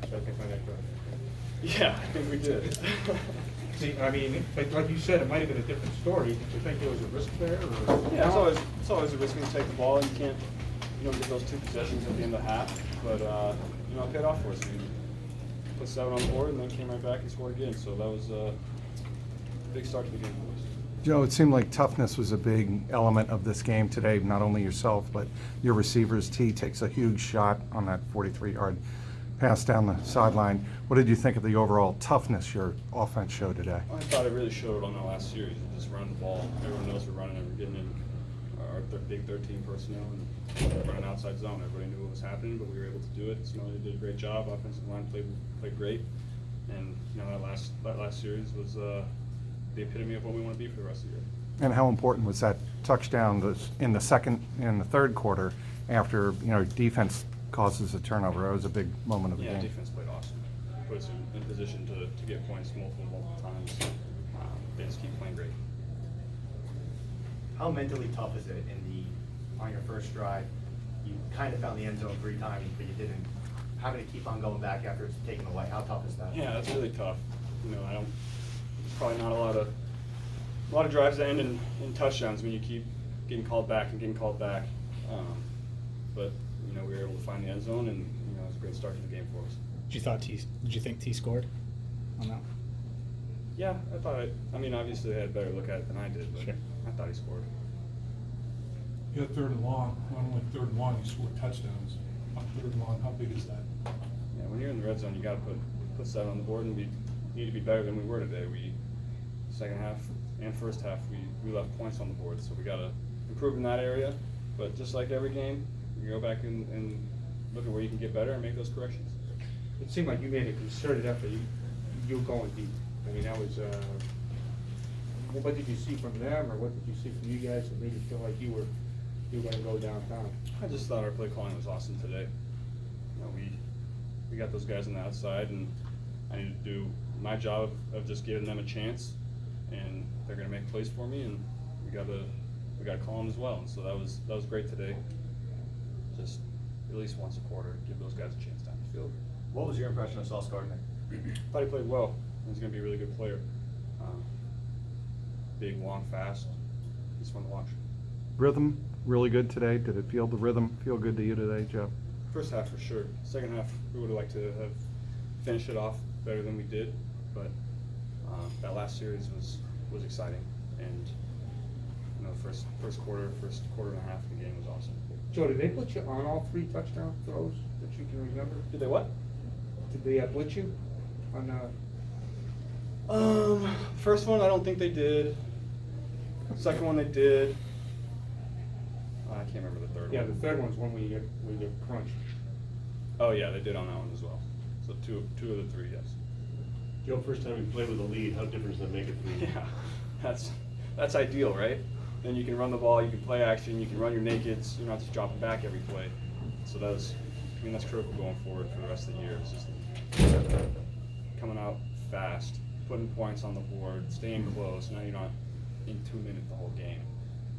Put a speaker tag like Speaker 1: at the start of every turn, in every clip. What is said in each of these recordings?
Speaker 1: so I can find that correct.
Speaker 2: Yeah, I think we did.
Speaker 1: See, I mean, like you said, it might have been a different story. Did you think there was a risk there, or?
Speaker 2: Yeah, it's always a risk when you take the ball and you don't get those 2 possessions at the end of the half. But it paid off for us. We put 7 on the board and then came right back and scored again. So that was a big start to the game for us.
Speaker 3: Joe, it seemed like toughness was a big element of this game today, not only yourself, but your receivers. T takes a huge shot on that 43-yard pass down the sideline. What did you think of the overall toughness your offense showed today?
Speaker 2: I thought it really showed on the last series. We just run the ball. Everyone knows we're running and we're getting in our big 13 personnel and running outside zone. Everybody knew what was happening, but we were able to do it. Smelly did a great job. Offensive line played great. And that last series was the epitome of what we want to be for the rest of the year.
Speaker 3: And how important was that touchdown in the third quarter after defense causes a turnover? That was a big moment of the game.
Speaker 2: Yeah, defense played awesome. Put us in position to get points multiple times. They just keep playing great.
Speaker 4: How mentally tough is it on your first drive? You kind of found the end zone 3 times, but you didn't. Having to keep on going back after it's taken away. How tough is that?
Speaker 2: Yeah, that's really tough. Probably not a lot of drives that end in touchdowns when you keep getting called back and getting called back. But we were able to find the end zone, and it was a great start to the game for us.
Speaker 5: Did you think T scored on that?
Speaker 2: Yeah, I thought. Obviously they had a better look at it than I did, but
Speaker 5: Sure.
Speaker 2: I thought he scored.
Speaker 6: You had 3rd and long. Not only 3rd and long, you scored touchdowns. On 3rd and long, how big is that?
Speaker 2: Yeah, when you're in the red zone, you got to put 7 on the board, and we need to be better than we were today. Second half and first half, we left points on the board, so we got to improve in that area. But just like every game, you go back and look at where you can get better and make those corrections.
Speaker 1: It seemed like you made a concerted effort. You were going deep. That was. What did you see from them, or what did you see from you guys that made you feel like you were going to go downtown?
Speaker 2: I just thought our play calling was awesome today. We got those guys on the outside, and I need to do my job of just giving them a chance, and they're going to make plays for me, and we got to call them as well. And so that was great today. Just at least once a quarter, give those guys a chance down the field.
Speaker 4: What was your impression of Sauce Gardner?
Speaker 2: Thought he played well. He's going to be a really good player. Big, long, fast. He's fun to watch.
Speaker 3: Rhythm really good today. Did it feel the rhythm feel good to you today, Joe?
Speaker 2: First half for sure. Second half, we would have liked to have finished it off better than we did, but that last series was exciting, and first quarter and a half of the game was awesome.
Speaker 1: Joe, did they blitz you on all 3 touchdown throws that you can remember?
Speaker 2: Did they what?
Speaker 1: Did they blitz you on?
Speaker 2: First one, I don't think they did. Second one, they did. I can't remember the third
Speaker 1: Yeah,
Speaker 2: one.
Speaker 1: the third one's one where you get crunched.
Speaker 2: Oh yeah, they did on that one as well. So two of the 3, yes.
Speaker 7: Joe, first time you played with a lead, how different does that make it for you?
Speaker 2: Yeah, that's ideal, right? Then you can run the ball, you can play action, you can run your nakeds. You're not just dropping back every play. So that's critical going forward for the rest of the year. It's just coming out fast, putting points on the board, staying close. Now you're not in 2 minutes the whole game,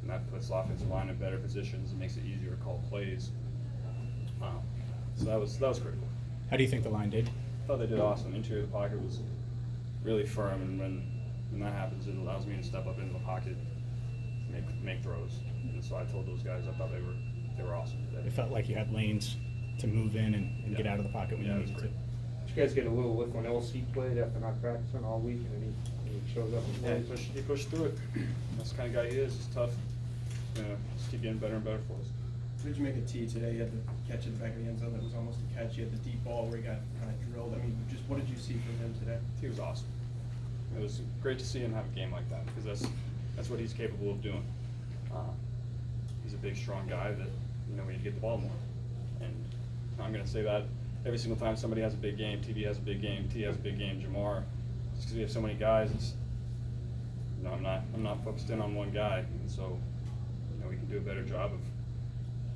Speaker 2: and that puts the offensive line in better positions and makes it easier to call plays. So that was critical.
Speaker 5: How do you think the line did?
Speaker 2: I thought they did awesome. Interior of the pocket was really firm, and when that happens, it allows me to step up into the pocket, make throws. And so I told those guys I thought they were awesome today.
Speaker 5: It felt like you had lanes to move in and get out of the pocket when you
Speaker 2: it was
Speaker 5: needed
Speaker 2: great.
Speaker 5: to.
Speaker 1: Did you guys get a little lift when LC played after not practicing all week, and then he shows up and plays?
Speaker 2: He pushed through it. That's the kind of guy he is. He's tough. Just keep getting better and better for us.
Speaker 8: What did you make of T today? You had the catch at the back of the end zone that was almost a catch. You had the deep ball where he got kind of drilled. Just what did you see from him today?
Speaker 2: He was awesome. It was great to see him have a game like that, because that's what he's capable of doing. He's a big, strong guy that we need to get the ball more. And I'm going to say that every single time somebody has a big game. TD has a big game. T has a big game. Jamar, just because we have so many guys, I'm not focused in on one guy, and so we can do a better job of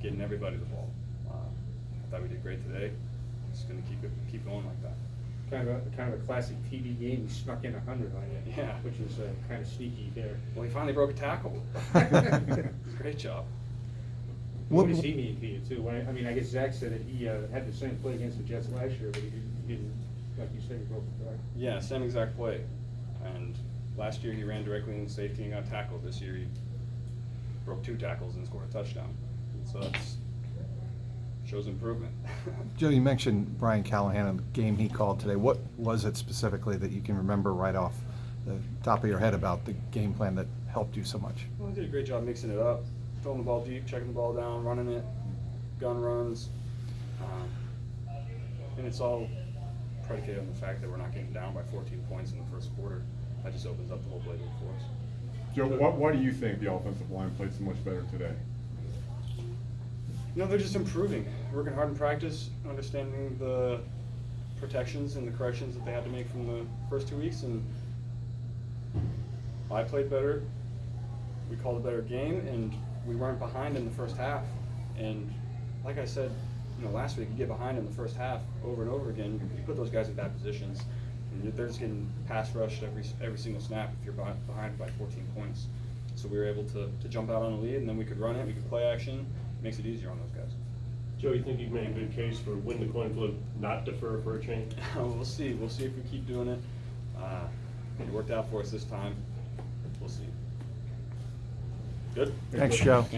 Speaker 2: getting everybody the ball. I thought we did great today. Just going to keep going like that.
Speaker 1: Kind of a classic TD game. He snuck in 100 on you,
Speaker 2: Yeah.
Speaker 1: which was kind of sneaky there.
Speaker 2: Well, he finally broke a tackle. Great job.
Speaker 1: What does he mean to you too? I mean, I guess Zach said that he had the same play against the Jets last year, but he didn't, like you said, he broke the back.
Speaker 2: Yeah, same exact play. And last year he ran directly in safety and got tackled. This year he broke 2 tackles and scored a touchdown. And so that's shows improvement.
Speaker 3: Joe, you mentioned Brian Callahan and the game he called today. What was it specifically that you can remember right off the top of your head about the game plan that helped you so much?
Speaker 2: Well, he did a great job mixing it up, throwing the ball deep, checking the ball down, running it, gun runs. And it's all predicated on the fact that we're not getting down by 14 points in the first quarter. That just opens up the whole playbook for us.
Speaker 9: Joe, why do you think the offensive line played so much better today?
Speaker 2: You know, they're just improving, working hard in practice, understanding the protections and the corrections that they had to make from the first 2 weeks, and I played better. We called a better game, and we weren't behind in the first half. And like I said, you know, last week, you get behind in the first half over and over again, you put those guys in bad positions, and they're just getting pass rushed every single snap if you're behind by 14 points. So we were able to jump out on the lead, and then we could run it, we could play action. Makes it easier on those guys.
Speaker 7: Joe, you think you've made a good case for win the coin flip, not defer for a change?
Speaker 2: We'll see. We'll see if we keep doing it. It worked out for us this time. We'll see. Good?
Speaker 3: Thanks, Joe.